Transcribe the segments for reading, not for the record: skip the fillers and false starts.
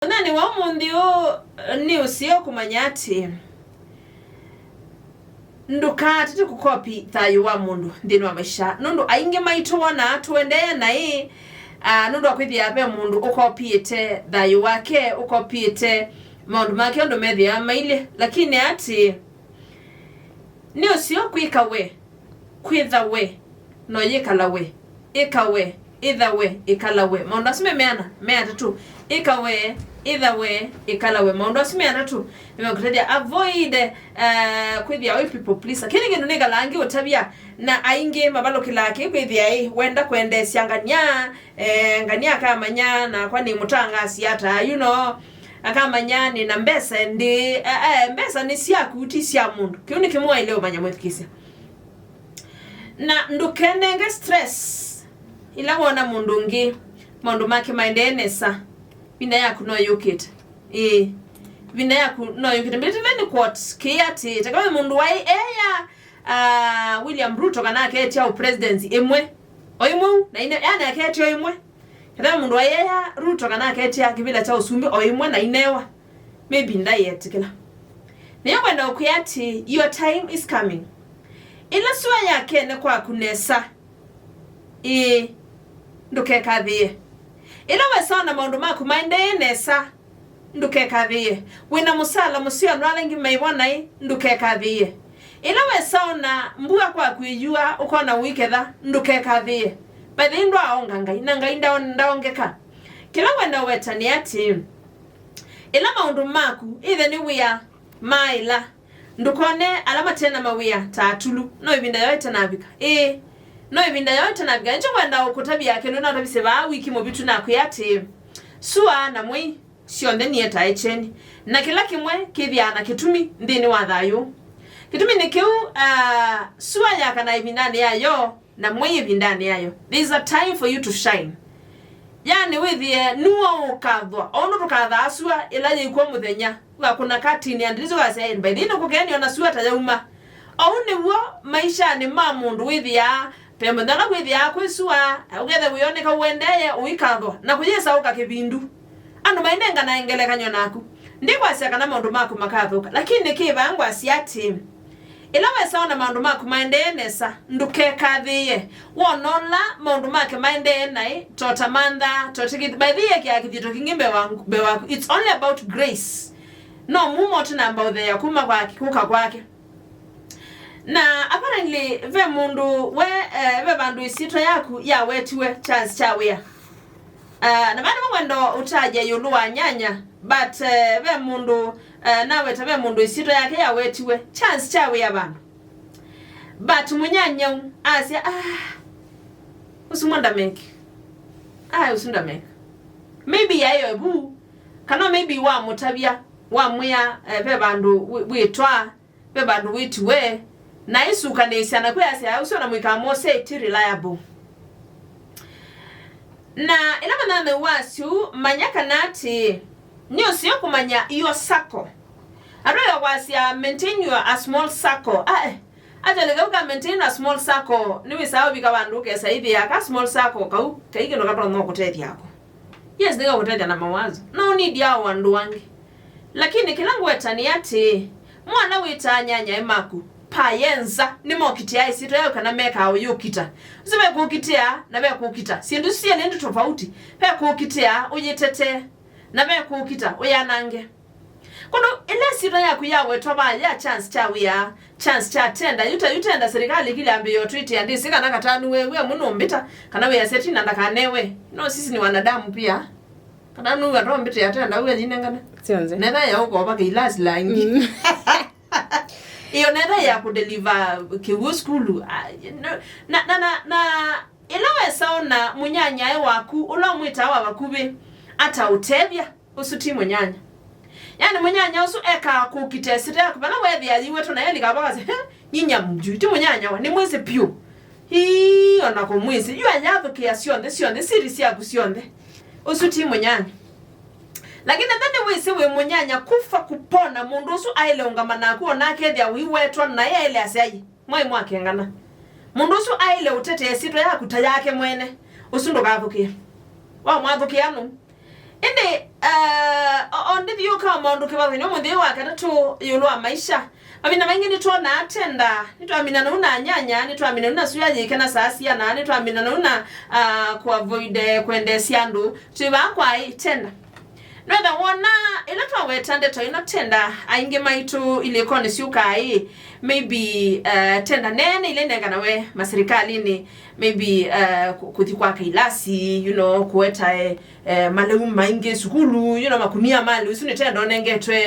nani wa mundi o ni usio kumanyati ndukati tukukopi thayu wa mundu ndini wa maisha nundu ainge maitu wana tuendeye na hii nundu akwithia ape mundu ukopiite thayu wake ukopiite maundu make ndo methia maile lakini ati ni usio kwika we kwitha we no yikala we ikawe either way ikala we maundu asime meana tu ikawe either way ikala we maundu asime meana tu nimekutedia avoid kwithia all people please kile kindu nigalangi utabia na ainge mabalo kilake kwithia wenda kwendesya ngania kamanya na kwani mutangasi hata akamanya ni na mbesa ndi mbesa ni siaku ti sia mundu kiuni kimwa ile umanya mwethikisia na ndukenenge stress ila wona mundu ngi mundu make maindenesa vinda yaku no yukit vinda yaku no yukit mbitene quote kiati takawe mundu wai William Ruto kana ketia u presidency emwe oimwe na ine yana ketia oimwe kada mundu wai Ruto kana ketia kibila cha usumbi oimwe na inewa maybe ndayetikila niyo kwenda ukuyati your time is coming ila suwa yake ne kwa kunesa nduke kathie ila wesana maundu maku maindenesa nduke kathie wina musala musio nwalengi maibona nduke kathie ila wesana mbua kwa kuyua ukona wiketha nduke kathie badhindo aonga ngai na ngai ndaongeka kila wenda wetani ati ila maundu maku either ni wia maila ndukone alama tena mawia tatulu no ibinda yote nabika no ibinda yote nabika ncho kwenda ukutabia kendo na tabise ba wiki mo bitu na kuyati suwa na mwi sionde ni eta echeni na kila kimwe kithia na kitumi ndini wa thayu kitumi ni kiu suwa yaka na ibindani yayo na mwi ibindani yayo there is a time for you to shine yani withie nuwa ukathwa onu tukatha asua ila yikwa muthenya kuna katini andirizo gase by thino kugeni ona suwa tajauma aune wo maisha ni mamundu withia pembe ndana kwithia kwisuwa ugethe wioneka uendeye uikathwa na kuyesa uka kibindu anu mainenga na engeleka nyonaku ndikwa sia kana maundu maku makathuka lakini kibangwa asiati ila wesaona maundu maku maindenesa nduke kathie wonola maundu make maindenai totamandha totikith by the yake akithito kingimbe wangu it's only about grace no mumo tuna mbao the yakuma kwake kuka kwake na apparently ve mundu ve bandu isito yaku ya wetiwe chance chawea na bana mwendo utaje yuluwa nyanya but ve mundu nawe tabe mundu isito yake ya wetiwe chance chawea bana but munyanya asia usumanda make usunda make maybe yayo ebu kana maybe wa mutabia wa muya ve bandu witwa ve bandu witwe na isuka nesa na kwasa usona mwikamo say ti reliable na ila manana wasu manyaka nati ni osio kumanya iyo sako abra wasia maintain your a small circle ajalega uka maintain a small circle ni wisawo bika bandu ke saidi ya small circle kau kaige no kato no kuteti yako yes ndio kuteti na mawazo no need ya wandu wangi lakini kilangu wetani ati mwana wita nyanya emaku payenza nimo kitia isito yao kana meka au yukita usibe kukitia na be kukita sindu sie ndio tofauti pe kukitia uyitete na be kukita uyanange kono ile sito yako yawe toba ya chance cha tenda yutenda serikali kile ambiyo treat ya ndisi kana katanu wewe muno mbita kana we aseti na ndakanewe no sisi ni wanadamu pia kana nu wa rombita ya tenda wewe jinengana sionze nenda ya uko baka ilasi la ingi iyo nenda ya kudeliver kiwu skulu na ilawe saona munyanya waku ulamwita wa wakube ata utebya usuti munyanya yani munyanya usu eka kukitesita yakubana wethi yayiwe to na yeli kabaze nyinya mjuti munyanya wa ni mwese pio ona ko mwese yu anyatho kiasionde sirisi ya kusionde usuti munyanya lakini ndani wese we munyanya kufa kupona mundu usu aile ungamana ku onake thia wiwetwa na yele asai mwai mwakengana mundu usu aile utete esito yakutayake mwene usu ndo gathukia wa mwathukia no ende onde dio kama ndo kibawe no mundi wakana to yulwa maisha abina mangi ni to na atenda ni to amina na una nyanya ni to amina na suyaje kana sasia na ni to amina na una ku avoid kwende siandu tiba kwa itenda Nwetha wona ila twa wetande to ina tenda ainge maitu ile kone siuka ai maybe tenda nene ile nenga nawe masirikali ni maybe kuthi kwa kailasi kueta maleu mainge sukulu makunia mali usuni tenda onengetwe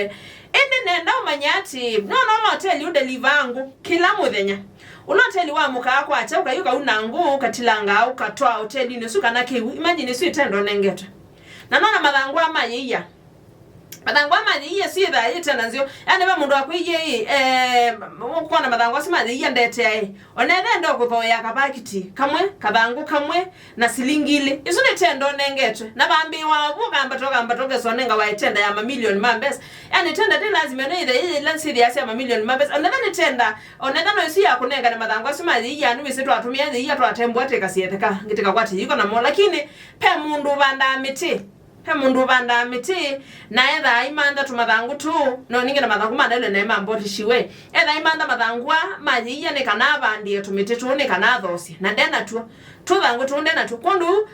ende nenda umanyati no hotel ude livangu kila muthenya unoteli wa muka kwa acha ukayuka unangu katilanga ukatwa hoteli ni suka nake imagine su tenda onengetwe Nanona madhangu amayiya. Madhangu amayiya si tha yitana nzio. Yani ba mundu akwiye ukona madhangu asimayiya ndete ai. Onethe ndo kuthoya kabakiti. Kamwe kadhangu kamwe na silingili. Isu ni tendo nengetwe. Na bambi wa buka toke sonenga wa tenda ya mamilioni mambes. Yani tenda de lazima no ile lansi ya sia mamilioni mambes. Onethe ni tenda. Onethe no isi ya kunenga na madhangu asimayiya ni wisi twatumia ya twatembwa teka sieteka ngitika kwati yiko na mo lakini pe mundu banda miti He mundu banda miti na etha imanda tu mathangu tu no ninge na mathangu mandele na mambo tishiwe etha imanda mathangua mayiya ne kana bandie tumiti tu ne kana thosi na ndena tu thangu tu ndena tu kondu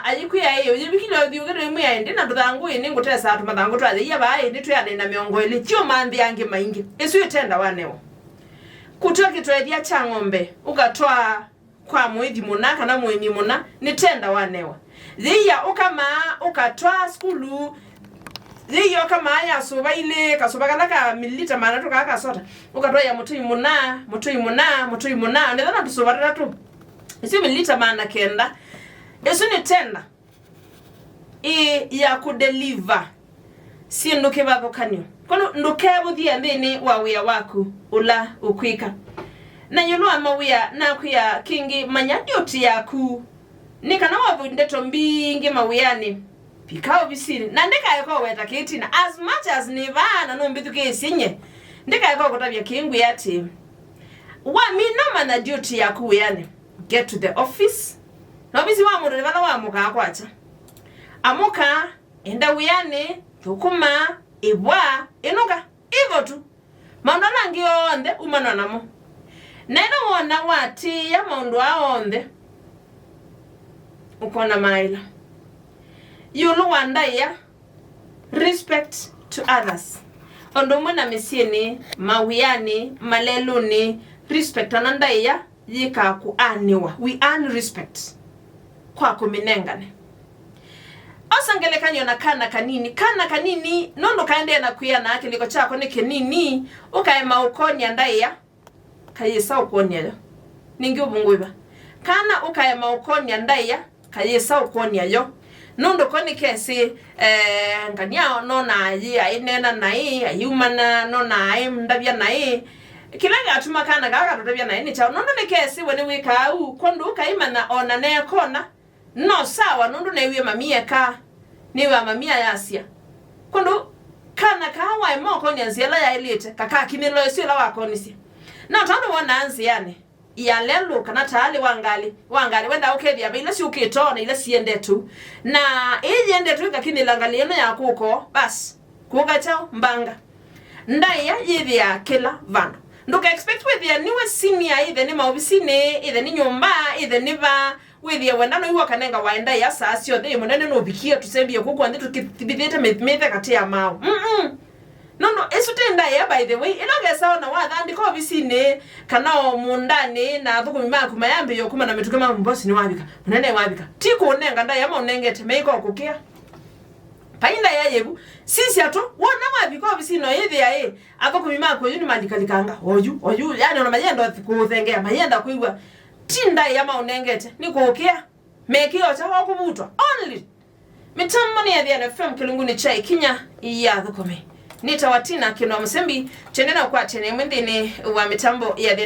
ayikuya hiyo yibikilo thiugere mu ya ndena thangu ini ngutesa tu mathangu tu ayiya bae ni tu ya na miongo ile tio mambi yange maingi isu itenda wanewo kutoki twedia cha ng'ombe ukatoa kwa mwezi muna kana mwezi muna ni tenda wanewa Zia ukama ukatwa skulu Zia kama ya suba ile kasuba kana mililita mana to kaka sota ukatwa ya mutui muna ndana tusuba tatu isi mililita mana kenda esu ni tenda ya kudeliver si nduke bako kanyo kono nduke buthia ndini wa wia waku ula ukwika na yulu amawia na kuya kingi manyadioti yaku Nikana wavundeto mbingi mawiyani pikao bisini na ndika yako weta kitina as much as nivana no mbithuke sinye ndika yako kutabia kingu yati wa minoma na duty yaku yani get to the office no bisi wa mundu bana wa muka akwacha amuka enda wiyani thukuma ibwa inuka ivo tu maundu nangio onde umana namo neno wona wati ya maundu aonde ukona maila yulu wandaya respect to others ondo mwana mesieni mawiyani maleluni respect anandaya yika kuaniwa we earn respect kwa kuminengane osangele kanyo na kana kanini nondo kaende na kuya na akiliko chako ni kenini ukaema ukonya ndaya kayesa ukonya yo ningi ubunguiba kana ukaema ukonya ndaya kayesa ukonya yo nondo koni kesi ngania no na yi ainena nai ayumana no na ai ndabya nai kila gatuma kana gaga ndabya nai ni cha nondo ne kesi wene wika u kondo kaimana ona ne kona no sawa nondo na iwe mamia ka niwe mamia yasia kondo kana kawa imo konya nziela ya elite kaka kinelo esila wakonisi na tando wana anzi yani ya lelo kana tali wangali wenda okethia bila si ukitona ile siende tu na iyende tu kakini langalie na yakuko bas kuga chao mbanga ndaya yithia kila vandu nduka expect with ya niwe senior either ni maobisine either ni nyumba either ni va withia wenda no iwa kanenga waenda ya sasio de munene no bikia tusembie kuko andi tukithibithete methe kati ya mao No, esutenda ya by the way, iloge sawa na watha ndiko bisine kana mundane na thuku mimaku mayambe yokuma na mituke mambosi ni wabika. Munene wabika. Tiko unenga nda yama unengete meiko kukia. Painda ya yebu, sisi ato wona wabika bisino yethi ya athuku mimaku yuni mandikalikanga. Oyu, yani ona mayenda kuthengea mayenda kuigwa. Tinda yama unengete ni kukia. Mekio cha wakubutwa. Only. Mitamani ya Athiani FM kilunguni chai kinya iya thukome. Nita watina kino msembi chenena kwa tene mwendine wa mitambo ya